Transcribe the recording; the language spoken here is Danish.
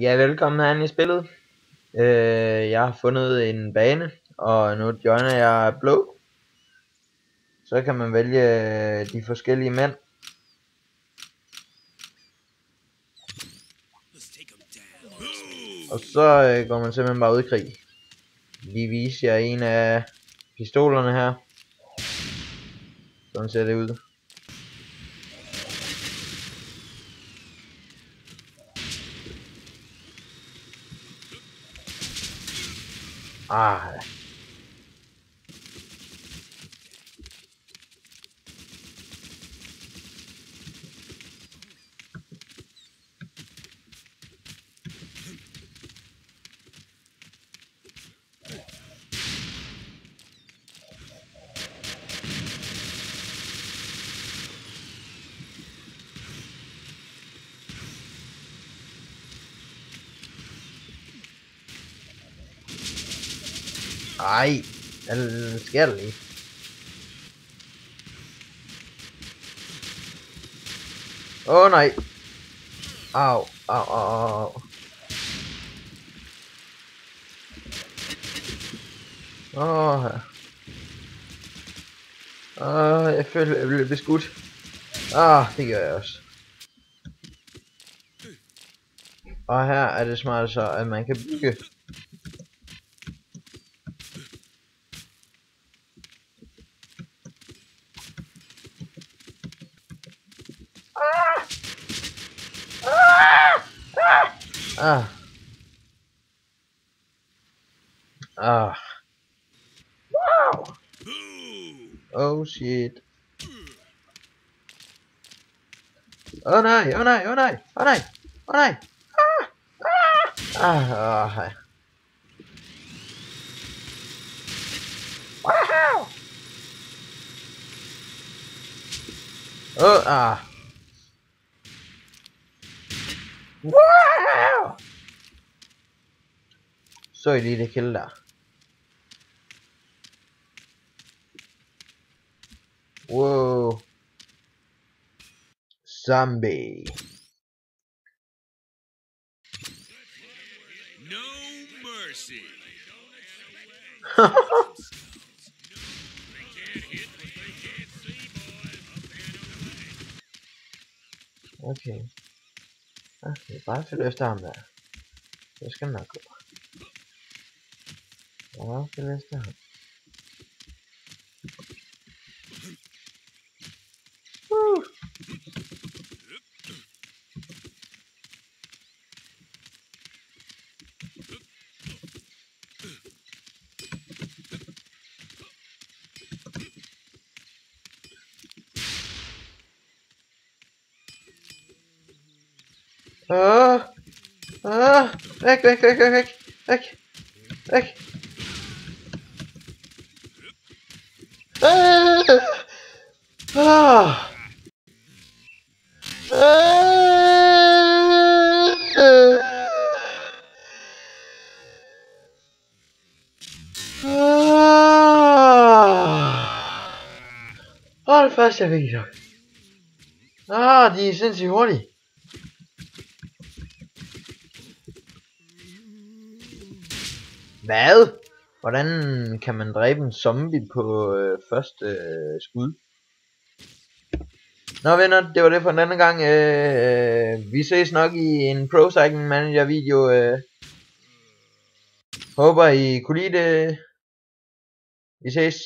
Ja, velkommen herinde i spillet. Jeg har fundet en bane, og nu joiner jeg blå. Så kan man vælge de forskellige mænd. Og så går man simpelthen bare ud i krig. Lige vise jer en af pistolerne her. Sådan ser det ud. Ah. Ej, hvad sker der lige? Åh nej. Au, au, au, au. Jeg føler, jeg blev beskudt. Det gør jeg også. Og her er det smart så, at man kan bygge. Wow. Oh shit. Oh nej, oh nej, oh nej, oh nej, oh nej. Wow. Wow. Så I lige det kill der. Wow. Zombie. No mercy. Okay. Okay, bare følg efter ham der. Det skal nok gå. Bare følg efter ham. Væk, væk, væk, væk, væk, væk, væk. Hold fast, jeg fik nok. De er sindssygt hurtige. Hvad? Hvordan kan man dræbe en zombie på første skud? Nå venner, det var det for en anden gang. Vi ses nok i en Pro Cycling Manager video. Håber I kunne lide det. Vi ses.